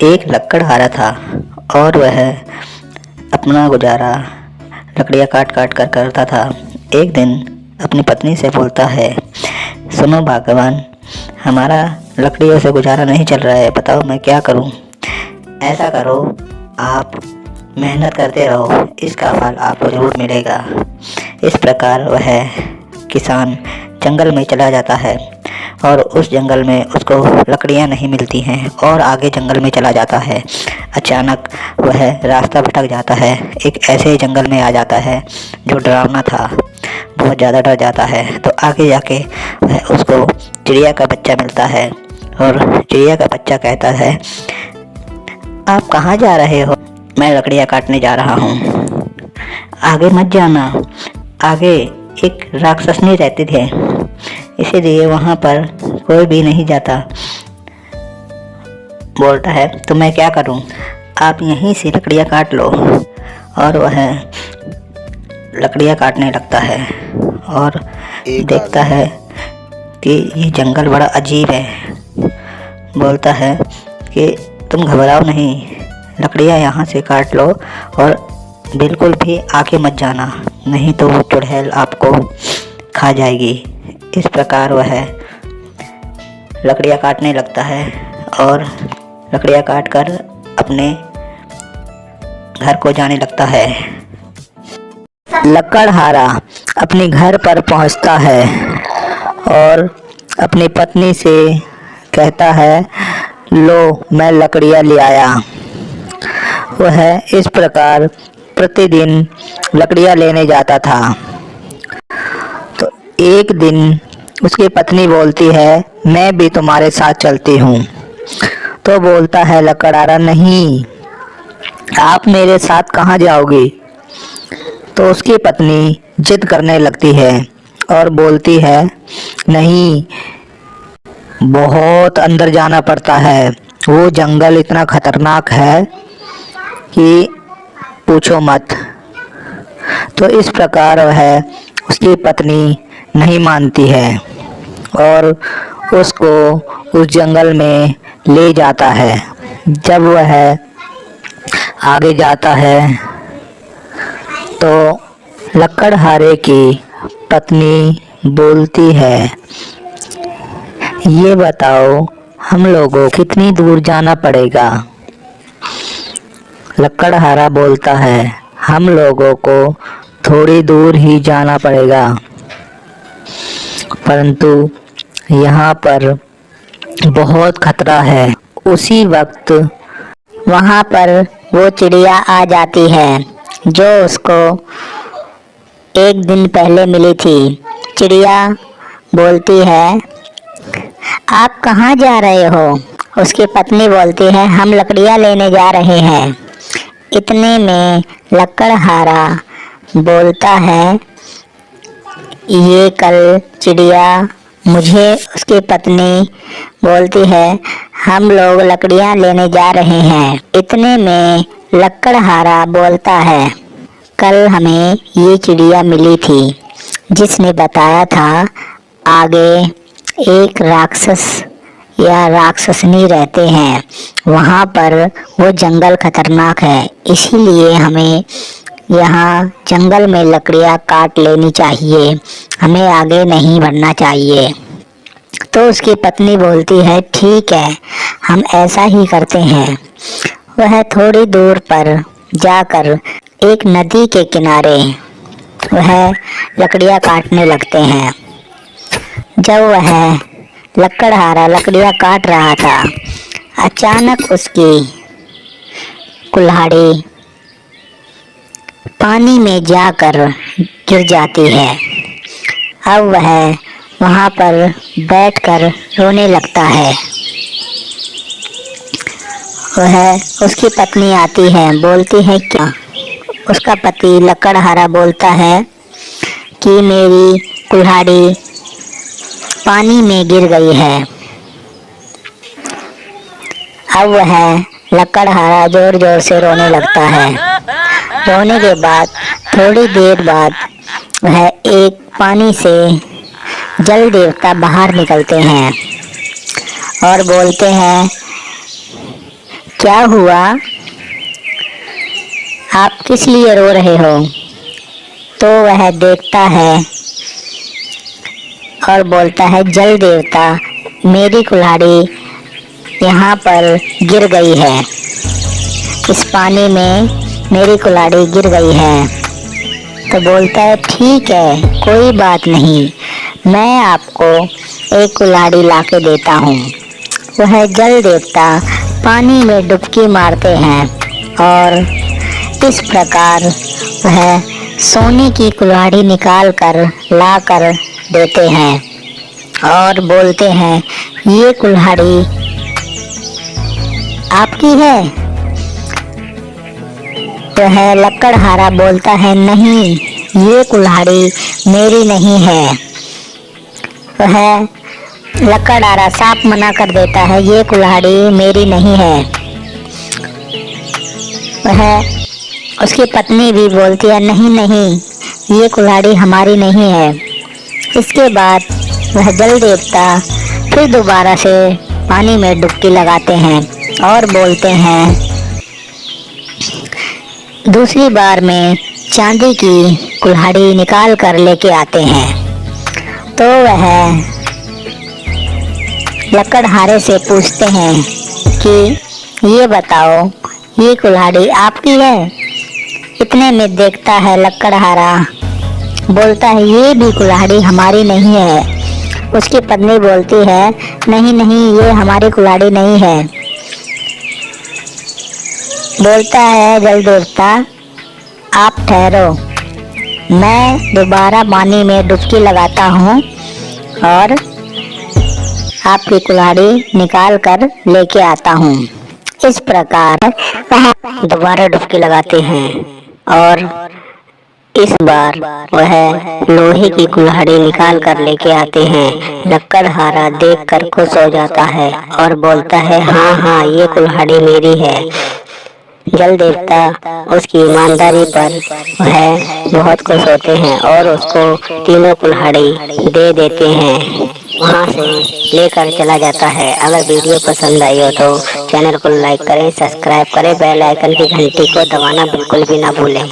एक लकड़हारा था और वह अपना गुजारा लकड़ियाँ काट काट कर करता था। एक दिन अपनी पत्नी से बोलता है, सुनो भगवान, हमारा लकड़ियों से गुजारा नहीं चल रहा है, बताओ मैं क्या करूं। ऐसा करो, आप मेहनत करते रहो, इसका फल आपको ज़रूर मिलेगा। इस प्रकार वह किसान जंगल में चला जाता है और उस जंगल में उसको लकड़ियां नहीं मिलती हैं और आगे जंगल में चला जाता है। अचानक वह रास्ता भटक जाता है, एक ऐसे जंगल में आ जाता है जो डरावना था। बहुत ज़्यादा डर जाता है तो आगे जाके वह उसको चिड़िया का बच्चा मिलता है और चिड़िया का बच्चा कहता है, आप कहाँ जा रहे हो? मैं लकड़ियाँ काटने जा रहा हूँ, आगे मत जाना। आगे एक राक्षसनी रहती थी, इसीलिए वहाँ पर कोई भी नहीं जाता। बोलता है, तो मैं क्या करूँ, आप यहीं से लकड़ियाँ काट लो। और वह लकड़ियाँ काटने लगता है और देखता है कि ये जंगल बड़ा अजीब है। बोलता है कि तुम घबराओ नहीं, लकड़ियाँ यहाँ से काट लो और बिल्कुल भी आगे मत जाना, नहीं तो वो चुड़ैल आपको खा जाएगी। इस प्रकार वह लकड़ियाँ काटने लगता है और लकड़ियाँ काट कर अपने घर को जाने लगता है। लकड़हारा अपने घर पर पहुंचता है और अपनी पत्नी से कहता है, लो मैं लकड़ियाँ ले आया। वह इस प्रकार प्रतिदिन लकड़ियाँ लेने जाता था। तो एक दिन उसकी पत्नी बोलती है, मैं भी तुम्हारे साथ चलती हूँ। तो बोलता है लकड़हारा, नहीं, आप मेरे साथ कहाँ जाओगी? तो उसकी पत्नी जिद करने लगती है और बोलती है, नहीं, बहुत अंदर जाना पड़ता है, वो जंगल इतना खतरनाक है कि पूछो मत। तो इस प्रकार वह उसकी पत्नी नहीं मानती है और उसको उस जंगल में ले जाता है। जब वह आगे जाता है तो लकड़हारे की पत्नी बोलती है, ये बताओ हम लोगों को कितनी दूर जाना पड़ेगा? लकड़हारा बोलता है, हम लोगों को थोड़ी दूर ही जाना पड़ेगा, परंतु यहाँ पर बहुत खतरा है। उसी वक्त वहाँ पर वो चिड़िया आ जाती है जो उसको एक दिन पहले मिली थी। चिड़िया बोलती है, आप कहाँ जा रहे हो? उसकी पत्नी बोलती है, हम लकड़ियाँ लेने जा रहे हैं। इतने में लकड़हारा बोलता है, ये कल चिड़िया मुझे, उसकी पत्नी बोलती है, हम लोग लकड़ियाँ लेने जा रहे हैं। इतने में लकड़हारा बोलता है, कल हमें ये चिड़िया मिली थी जिसने बताया था आगे एक राक्षस या राक्षसनी रहते हैं, वहाँ पर वो जंगल खतरनाक है, इसीलिए हमें यहाँ जंगल में लकड़ियाँ काट लेनी चाहिए, हमें आगे नहीं बढ़ना चाहिए। तो उसकी पत्नी बोलती है, ठीक है, हम ऐसा ही करते हैं। वह थोड़ी दूर पर जाकर एक नदी के किनारे वह लकड़ियाँ काटने लगते हैं। जब वह लकड़हारा लकड़ियाँ काट रहा था, अचानक उसकी कुल्हाड़ी पानी में जाकर गिर जाती है। अब वह वहाँ पर बैठकर रोने लगता है। वह उसकी पत्नी आती है, बोलती है, क्या? उसका पति लकड़हारा बोलता है कि मेरी कुल्हाड़ी पानी में गिर गई है। अब वह लकड़हारा जोर जोर से रोने लगता है। रोने के बाद थोड़ी देर बाद वह एक पानी से जल देवता बाहर निकलते हैं और बोलते हैं, क्या हुआ? आप किस लिए रो रहे हो? तो वह देखता है और बोलता है, जल देवता, मेरी कुल्हाड़ी यहाँ पर गिर गई है। इस पानी में मेरी कुल्हाड़ी गिर गई है। तो बोलता है, ठीक है, कोई बात नहीं, मैं आपको एक कुल्हाड़ी ला के देता हूँ। वह जल देवता पानी में डुबकी मारते हैं और इस प्रकार वह सोने की कुल्हाड़ी निकाल कर ला कर देते हैं और बोलते हैं, ये कुल्हाड़ी आपकी है? वह लकड़हारा बोलता है, नहीं, ये कुल्हाड़ी मेरी नहीं है। वह लकड़हारा साफ मना कर देता है, ये कुल्हाड़ी मेरी नहीं है। वह उसकी पत्नी भी बोलती है, नहीं नहीं, ये कुल्हाड़ी हमारी नहीं है। इसके बाद वह जल देवता फिर दोबारा से पानी में डुबकी लगाते हैं और बोलते हैं, दूसरी बार में चांदी की कुल्हाड़ी निकाल कर लेके आते हैं। तो वह लकड़हारे से पूछते हैं कि ये बताओ, ये कुल्हाड़ी आपकी है? इतने में देखता है लकड़हारा, बोलता है, ये भी कुल्हाड़ी हमारी नहीं है। उसकी पत्नी बोलती है, नहीं नहीं, ये हमारी कुल्हाड़ी नहीं है। बोलता है जल देवता, आप ठहरो, मैं दोबारा पानी में डुबकी लगाता हूँ और आपकी कुल्हाड़ी निकाल कर लेके आता हूँ। इस प्रकार वह दोबारा डुबकी लगाते हैं और इस बार वह लोहे की कुल्हाड़ी निकाल कर लेके आते हैं। लकड़हारा देखकर खुश हो जाता है और बोलता है, हाँ हाँ, ये कुल्हाड़ी मेरी है। जल देवता उसकी ईमानदारी पर वह बहुत खुश होते हैं और उसको तीनों कुल्हाड़ी दे देते हैं। वहाँ से लेकर चला जाता है। अगर वीडियो पसंद आई हो तो चैनल को लाइक करें, सब्सक्राइब करें, बेल आइकन की घंटी को दबाना बिल्कुल भी ना भूलें।